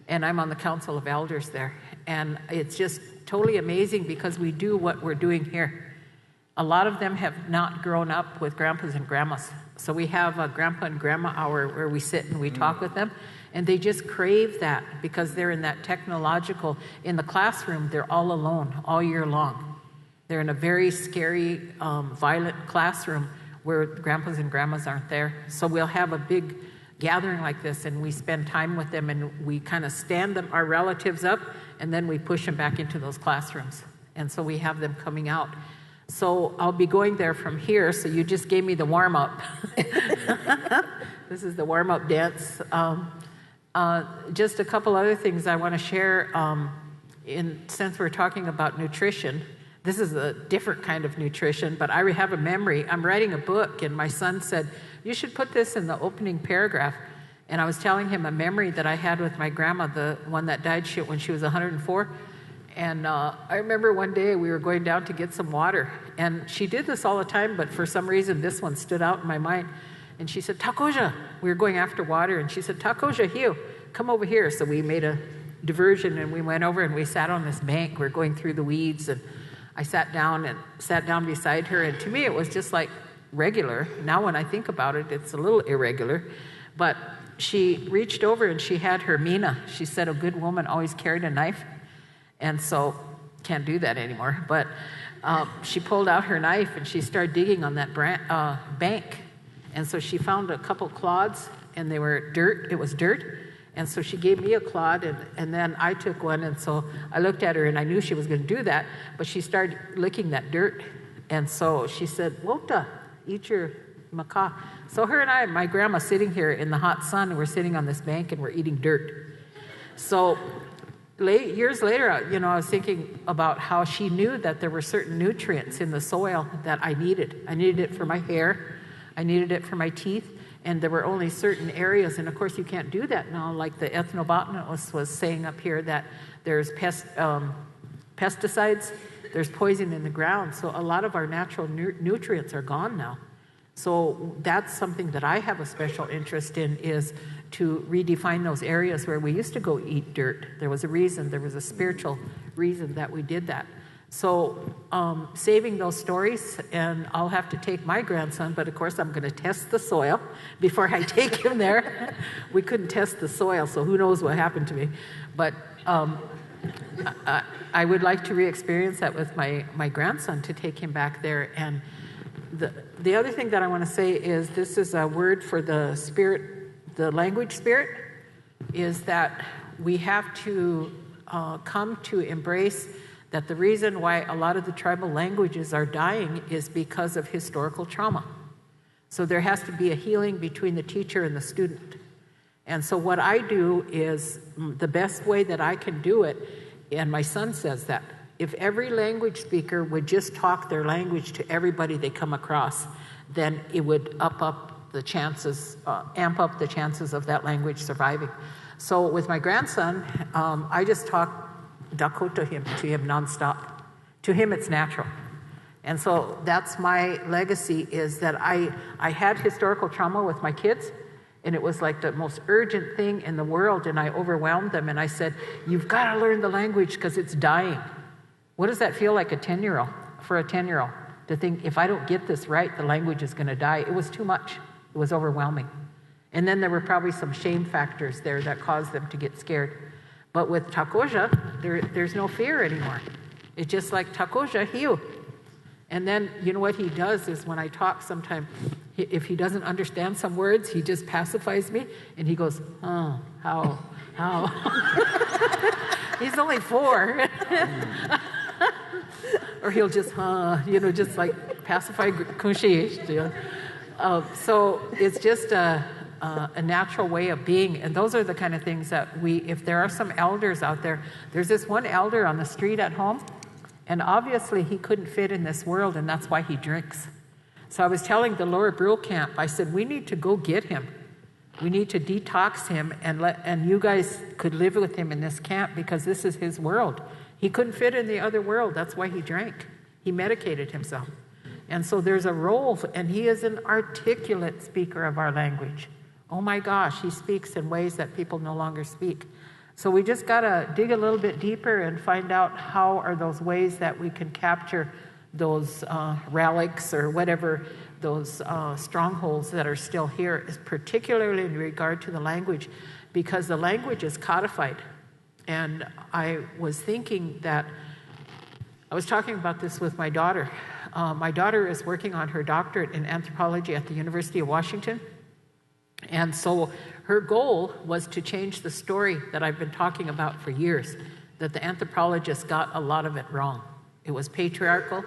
And I'm on the Council of Elders there. And it's just totally amazing because we do what we're doing here. A lot of them have not grown up with grandpas and grandmas. So we have a grandpa and grandma hour where we sit and we talk with them. And they just crave that because they're in that technological, in the classroom, they're all alone all year long. They're in a very scary, violent classroom where grandpas and grandmas aren't there. So we'll have a big gathering like this, and we spend time with them, and we kind of stand our relatives up, and then we push them back into those classrooms. And so we have them coming out. So I'll be going there from here, so you just gave me the warm-up. This is the warm-up dance. Just a couple other things I want to share. Since we're talking about nutrition, this is a different kind of nutrition, but I have a memory. I'm writing a book, and my son said, you should put this in the opening paragraph. And I was telling him a memory that I had with my grandma, the one that died when she was 104. And I remember one day we were going down to get some water, and she did this all the time, but for some reason this one stood out in my mind. And she said, Takoja. We were going after water, and she said, Takoja, Hugh, come over here. So we made a diversion, and we went over, and we sat on this bank. We're going through the weeds, and I sat down beside her, and to me it was just like regular. Now when I think about it, it's a little irregular. But she reached over and she had her mina. She said a good woman always carried a knife, and so can't do that anymore. But she pulled out her knife and she started digging on that bank. And so she found a couple clods, and they were dirt. It was dirt. And so she gave me a clod, and then I took one, and so I looked at her, and I knew she was going to do that, but she started licking that dirt. And so she said, Wota, eat your macaw. So her and I, my grandma, sitting here in the hot sun, and we're sitting on this bank, and we're eating dirt. So years later, I was thinking about how she knew that there were certain nutrients in the soil that I needed. I needed it for my hair. I needed it for my teeth. And there were only certain areas, and of course you can't do that now, like the ethnobotanist was saying up here, that there's pesticides, there's poison in the ground, so a lot of our natural nutrients are gone now. So that's something that I have a special interest in, is to redefine those areas where we used to go eat dirt. There was a reason, there was a spiritual reason that we did that. So saving those stories, and I'll have to take my grandson, but of course I'm going to test the soil before I take him there. We couldn't test the soil, so who knows what happened to me. But I would like to re-experience that with my grandson, to take him back there. And the other thing that I want to say is, this is a word for the spirit, the language spirit, is that we have to come to embrace that the reason why a lot of the tribal languages are dying is because of historical trauma. So there has to be a healing between the teacher and the student. And so what I do is, the best way that I can do it, and my son says that, if every language speaker would just talk their language to everybody they come across, then it would amp up the chances of that language surviving. So with my grandson, I just talk Dakota to him nonstop. To him, it's natural. And so that's my legacy, is that I had historical trauma with my kids, and it was like the most urgent thing in the world, and I overwhelmed them, and I said, you've got to learn the language because it's dying. What does that feel like for a 10-year-old, to think, if I don't get this right, the language is going to die? It was too much. It was overwhelming. And then there were probably some shame factors there that caused them to get scared. But with Takoja, there's no fear anymore. It's just like Takoja, hiu. And then, you know what he does is, when I talk sometimes, if he doesn't understand some words, he just pacifies me, and he goes, oh, how. He's only 4. Or he'll just, just like pacify Kunshi. So it's just a natural way of being. And those are the kind of things that if there are some elders out there, there's this one elder on the street at home, and obviously he couldn't fit in this world, and that's why he drinks. So I was telling the Lower Brule camp, I said, we need to go get him. We need to detox him, and you guys could live with him in this camp, because this is his world. He couldn't fit in the other world. That's why he drank. He medicated himself. And so there's a role, and he is an articulate speaker of our language. Oh my gosh, he speaks in ways that people no longer speak. So we just got to dig a little bit deeper and find out how are those ways that we can capture those relics or whatever, those strongholds that are still here, particularly in regard to the language, because the language is codified. And I was thinking that, I was talking about this with my daughter. My daughter is working on her doctorate in anthropology at the University of Washington. And so her goal was to change the story that I've been talking about for years, that the anthropologists got a lot of it wrong. It was patriarchal,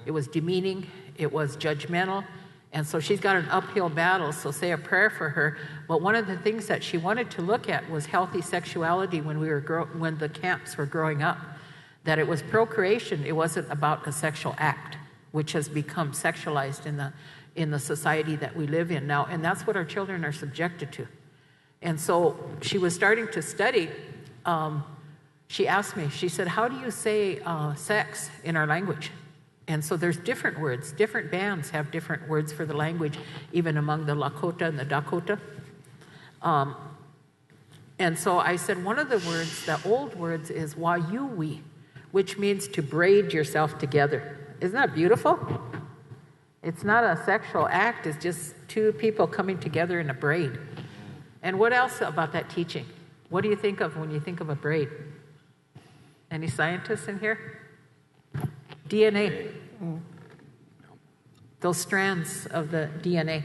it was demeaning, it was judgmental, and so she's got an uphill battle, so say a prayer for her. But one of the things that she wanted to look at was healthy sexuality when the camps were growing up, that it was procreation, it wasn't about a sexual act, which has become sexualized in the society that we live in now, and that's what our children are subjected to. And so she was starting to study. She asked me, she said, how do you say sex in our language? And so there's different words. Different bands have different words for the language, even among the Lakota and the Dakota. And so I said, one of the words, the old words, is wayuwi, which means to braid yourself together. Isn't that beautiful? It's not a sexual act, it's just two people coming together in a braid. And what else about that teaching? What do you think of when you think of a braid? Any scientists in here? DNA. Those strands of the DNA,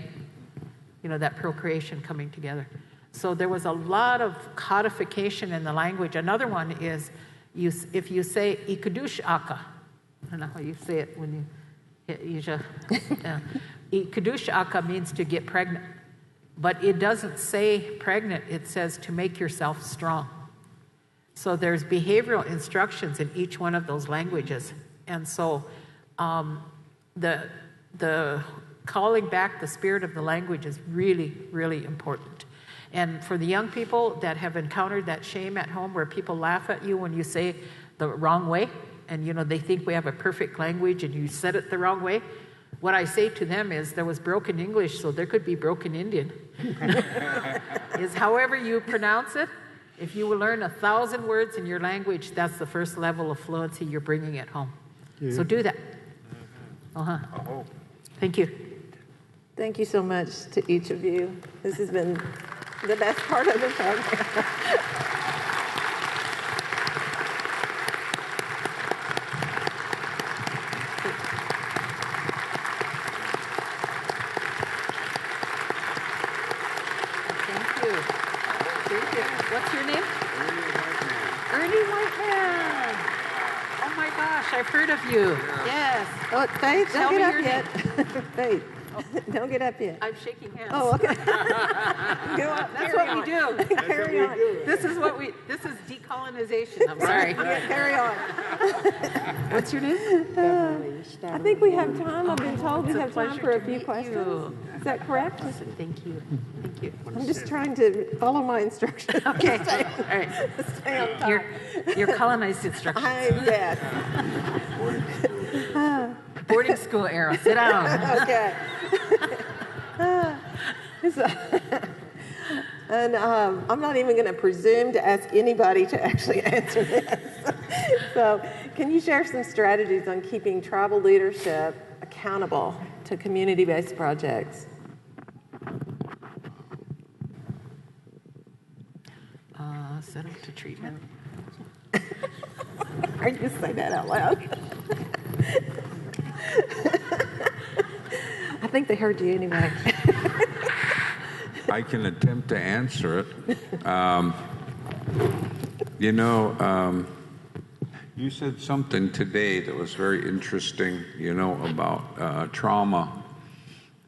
that procreation coming together. So there was a lot of codification in the language. Another one is if you say ikudush aka, I don't know how you say it when you hit Isha. Ikudush aka means to get pregnant, but it doesn't say pregnant, it says to make yourself strong. So there's behavioral instructions in each one of those languages. And so the calling back the spirit of the language is really, really important. And for the young people that have encountered that shame at home where people laugh at you when you say the wrong way, and they think we have a perfect language and you said it the wrong way, what I say to them is there was broken English, so there could be broken Indian. Is however you pronounce it, if you will learn 1,000 words in your language, that's the first level of fluency you're bringing at home. Yeah. So do that. Thank you. Thank you so much to each of you. This has been the best part of the program. Thank you. What's your name? Ernie Whitehead. Oh my gosh, I've heard of you. Yes. Oh, Faith, Tell don't me get your up yet. Faith, don't get up yet. I'm shaking hands. Oh, okay. Go up. That's what we do. Carry on. This is decolonization. I'm sorry. Carry on. What's your name? I think we have time. I've been told we It's a have time pleasure for a to few meet questions. you. Is that correct? Thank you. Thank you. I'm just trying to follow my instructions. Okay. All right. Stay on time. Your colonized instructions. Yes. Boarding school era. Sit down. Okay. And I'm not even going to presume to ask anybody to actually answer this. So can you share some strategies on keeping tribal leadership accountable to community-based projects? Set up to treatment. Are you just say that out loud? I think they heard you anyway. I can attempt to answer it. You said something today that was very interesting, about trauma.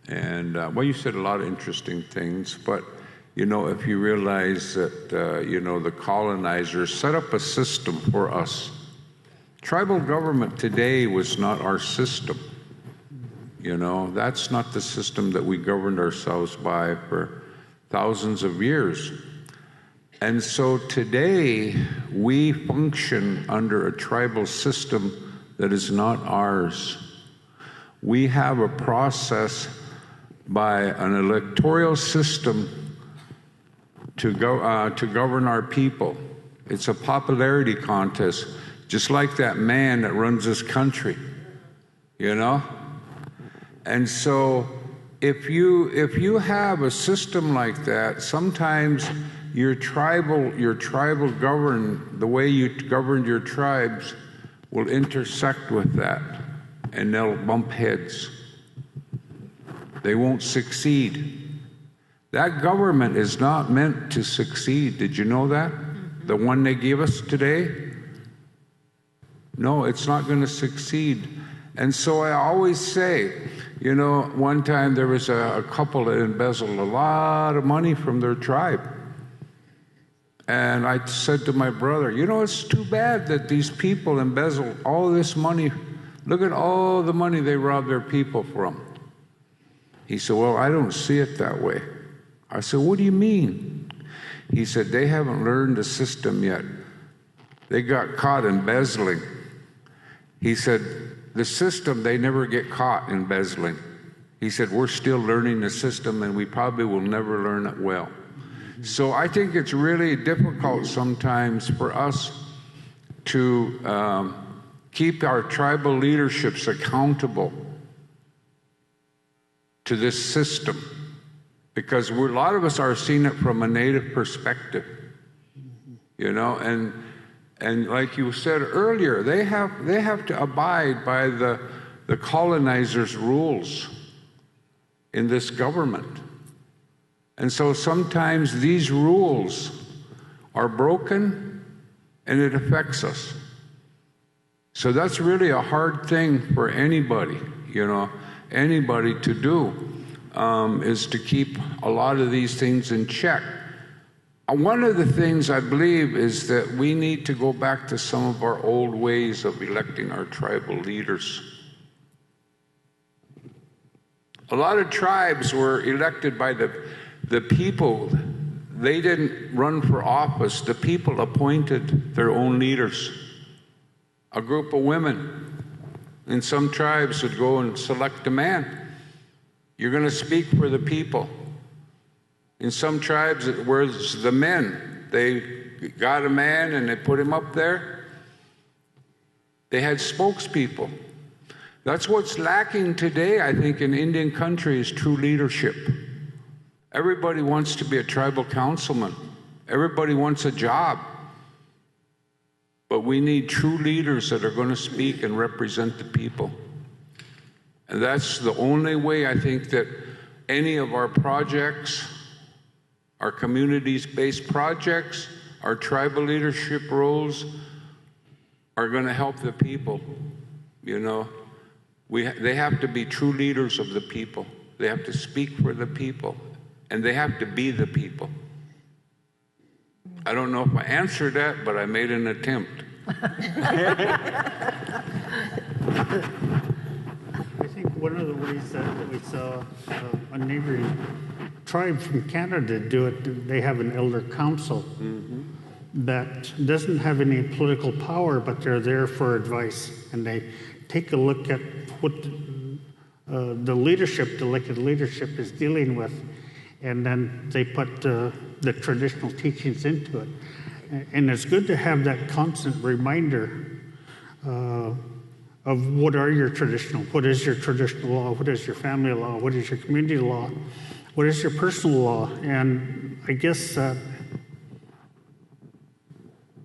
And, you said a lot of interesting things, but, if you realize that, the colonizers set up a system for us. Tribal government today was not our system. That's not the system that we governed ourselves by for thousands of years. And so today, we function under a tribal system that is not ours. We have a process by an electoral system to govern our people. It's a popularity contest, just like that man that runs this country, And so if you have a system like that, sometimes your tribal the way you govern your tribes will intersect with that, and they'll bump heads. They won't succeed. That government is not meant to succeed. Did you know that? The one they gave us today? No, it's not going to succeed. And so I always say, one time there was a couple that embezzled a lot of money from their tribe. And I said to my brother, it's too bad that these people embezzle all this money. Look at all the money they robbed their people from. He said, well, I don't see it that way. I said, what do you mean? He said, they haven't learned the system yet. They got caught embezzling. He said, the system, they never get caught embezzling. He said, we're still learning the system, and we probably will never learn it well. So I think it's really difficult sometimes for us to keep our tribal leaderships accountable to this system, because a lot of us are seeing it from a native perspective, and like you said earlier, they have to abide by the colonizers' rules in this government. And so sometimes these rules are broken and it affects us. So that's really a hard thing for anybody, anybody to do, is to keep a lot of these things in check. One of the things I believe is that we need to go back to some of our old ways of electing our tribal leaders. A lot of tribes were elected by the people. They didn't run for office. The people appointed their own leaders. A group of women in some tribes would go and select a man. You're going to speak for the people. In some tribes, it was the men. They got a man and they put him up there. They had spokespeople. That's what's lacking today, I think, in Indian country is true leadership. Everybody wants to be a tribal councilman. Everybody wants a job. But we need true leaders that are going to speak and represent the people. And that's the only way I think that any of our projects, our communities-based projects, our tribal leadership roles are going to help the people. They have to be true leaders of the people. They have to speak for the people, and they have to be the people. I don't know if I answered that, but I made an attempt. I think one of the ways that we saw a neighboring tribe from Canada do it, they have an elder council that doesn't have any political power, but they're there for advice. And they take a look at what the elected leadership is dealing with, and then they put the traditional teachings into it. And it's good to have that constant reminder of what is your traditional law, what is your family law, what is your community law, what is your personal law. And I guess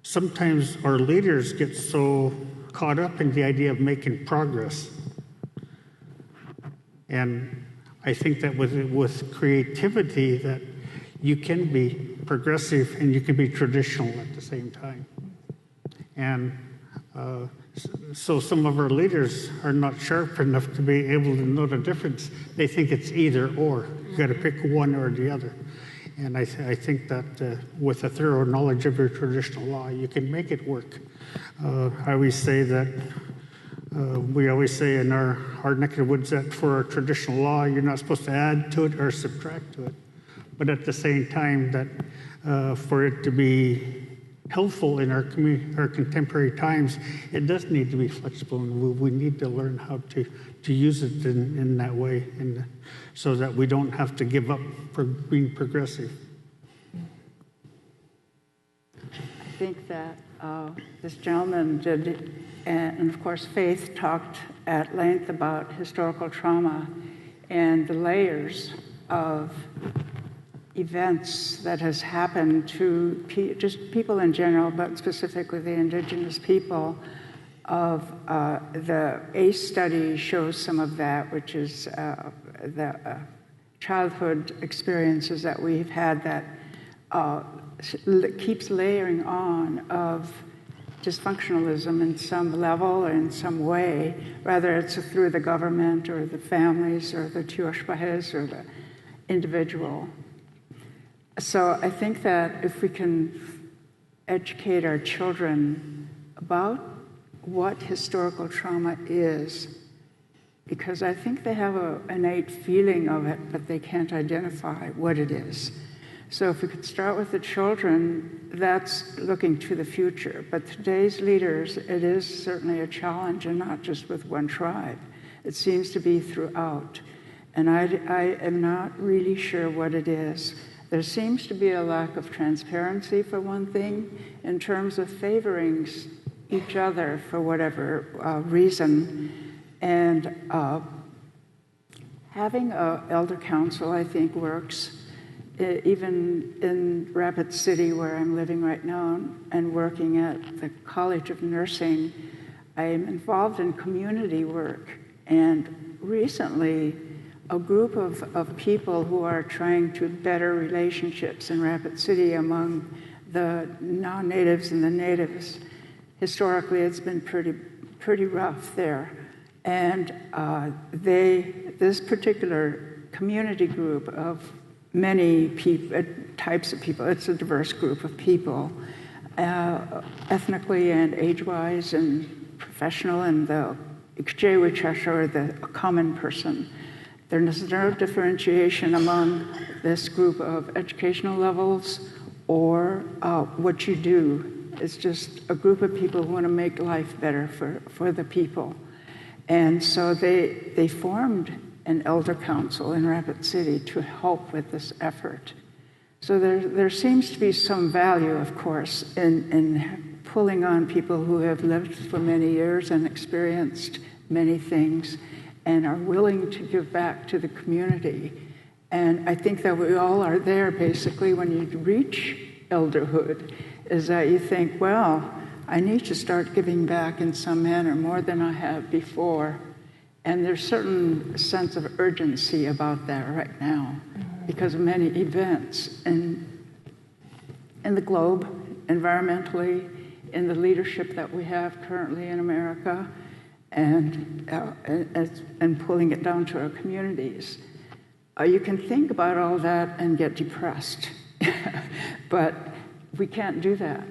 sometimes our leaders get so caught up in the idea of making progress. And I think that with creativity that you can be progressive and you can be traditional at the same time. And so some of our leaders are not sharp enough to be able to know the difference. They think it's either or. You got to pick one or the other. And I think that with a thorough knowledge of your traditional law, you can make it work. I always say that we always say in our neck of the woods that for our traditional law, you're not supposed to add to it or subtract to it. But at the same time, that for it to be helpful in our contemporary times, it does need to be flexible, and we need to learn how to use it in that way, and so that we don't have to give up for being progressive. I think that this gentleman did, and of course Faith talked at length about historical trauma and the layers of events that has happened to just people in general, but specifically the indigenous people. The ACE study shows some of that, which is the childhood experiences that we've had that keeps layering on of dysfunctionalism in some level or in some way, whether it's through the government or the families or the Tioshpahes or the individual. So I think that if we can educate our children about what historical trauma is, because I think they have an innate feeling of it, but they can't identify what it is. So if we could start with the children, that's looking to the future. But today's leaders, it is certainly a challenge, and not just with one tribe. It seems to be throughout. And I am not really sure what it is. There seems to be a lack of transparency, for one thing, in terms of favoring each other for whatever reason. And having an elder council, I think, works. Even in Rapid City, where I'm living right now and working at the College of Nursing, I am involved in community work. And recently, a group of people who are trying to better relationships in Rapid City among the non-natives and the natives. Historically, it's been pretty rough there. And this particular community group of many types of people, it's a diverse group of people, ethnically and age-wise and professional, and the or the common person. There's no differentiation among this group of educational levels or what you do. It's just a group of people who want to make life better for the people. And so they formed an elder council in Rapid City to help with this effort. So there seems to be some value, of course, in pulling on people who have lived for many years and experienced many things and are willing to give back to the community. And I think that we all are there, basically, when you reach elderhood, is that you think, well, I need to start giving back in some manner more than I have before. And there's a certain sense of urgency about that right now because of many events in the globe, environmentally, in the leadership that we have currently in America, and pulling it down to our communities. You can think about all that and get depressed, but we can't do that.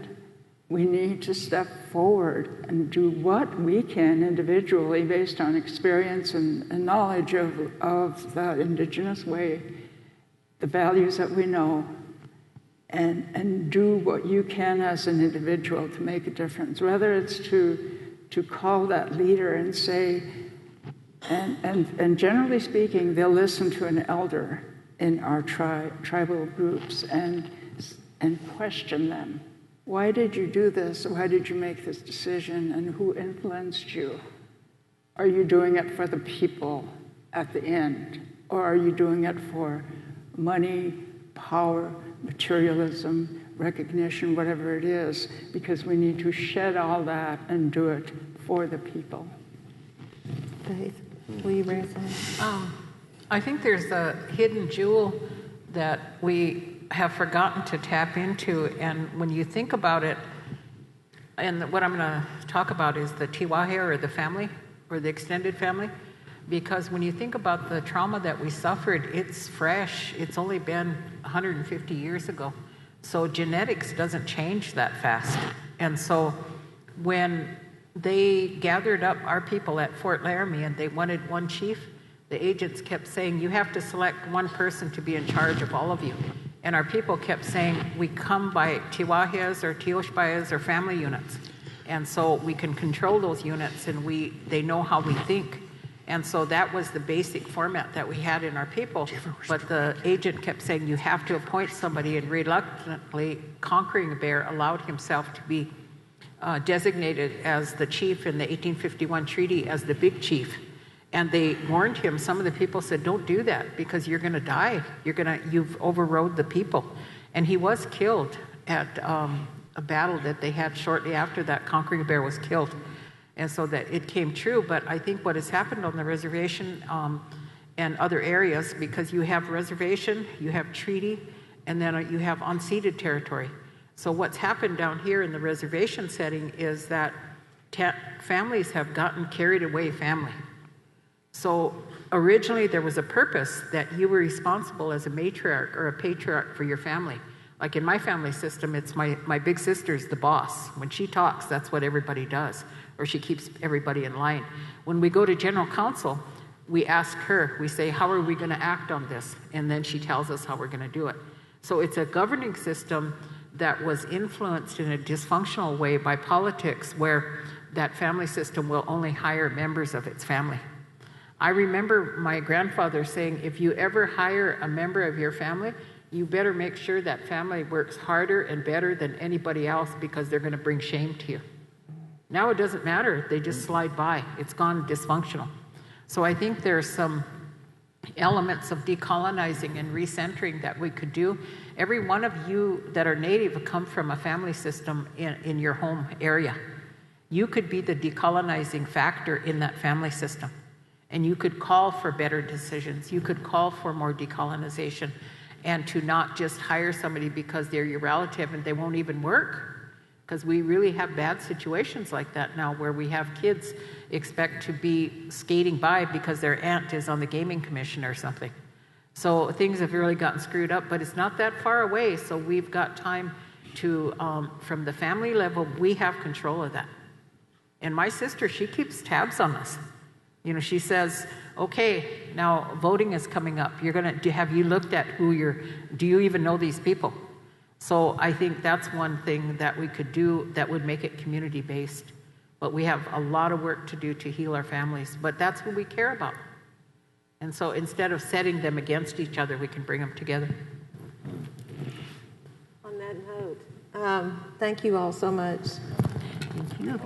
We need to step forward and do what we can individually based on experience and knowledge of the indigenous way, the values that we know, and do what you can as an individual to make a difference, whether it's to call that leader and say, and generally speaking, they'll listen to an elder in our tribal groups and question them. Why did you do this? Why did you make this decision? And who influenced you? Are you doing it for the people at the end? Or are you doing it for money, power, materialism, recognition, whatever it is? Because we need to shed all that and do it for the people. Faith, will you bring us in? I think there's a hidden jewel that we have forgotten to tap into, and when you think about it, and what I'm going to talk about is the Tiwahe, or the family, or the extended family, because when you think about the trauma that we suffered, it's fresh. It's only been 150 years ago. So genetics doesn't change that fast. And so when they gathered up our people at Fort Laramie and they wanted one chief, the agents kept saying, you have to select one person to be in charge of all of you. And our people kept saying, we come by Tiwahes or Tioshbayas or family units. And so we can control those units, and they know how we think. And so that was the basic format that we had in our people. But the agent kept saying, you have to appoint somebody, and reluctantly, Conquering Bear allowed himself to be designated as the chief in the 1851 treaty as the big chief. And they warned him. Some of the people said, don't do that because you're going to die. You've overrode the people. And he was killed at a battle that they had shortly after that. Conquering Bear was killed. And so that it came true. But I think what has happened on the reservation and other areas, because you have reservation, you have treaty, and then you have unceded territory. So what's happened down here in the reservation setting is that families have gotten carried away family. So originally there was a purpose that you were responsible as a matriarch or a patriarch for your family. Like in my family system, it's my big sister's the boss. When she talks, that's what everybody does, or she keeps everybody in line. When we go to General Council, we ask her, we say, how are we going to act on this? And then she tells us how we're going to do it. So it's a governing system that was influenced in a dysfunctional way by politics, where that family system will only hire members of its family. I remember my grandfather saying, if you ever hire a member of your family, you better make sure that family works harder and better than anybody else, because they're going to bring shame to you. Now it doesn't matter. They just slide by. It's gone dysfunctional. So I think there's some elements of decolonizing and recentering that we could do. Every one of you that are Native come from a family system in your home area. You could be the decolonizing factor in that family system. And you could call for better decisions. You could call for more decolonization, and to not just hire somebody because they're your relative and they won't even work. Because we really have bad situations like that now where we have kids expect to be skating by because their aunt is on the gaming commission or something. So things have really gotten screwed up, but it's not that far away. So we've got time to, from the family level, we have control of that. And my sister, she keeps tabs on us. You know, she says, okay, now voting is coming up. Have you looked at do you even know these people? So I think that's one thing that we could do that would make it community-based. But we have a lot of work to do to heal our families. But that's what we care about. And so instead of setting them against each other, we can bring them together. On that note, thank you all so much. Thank you.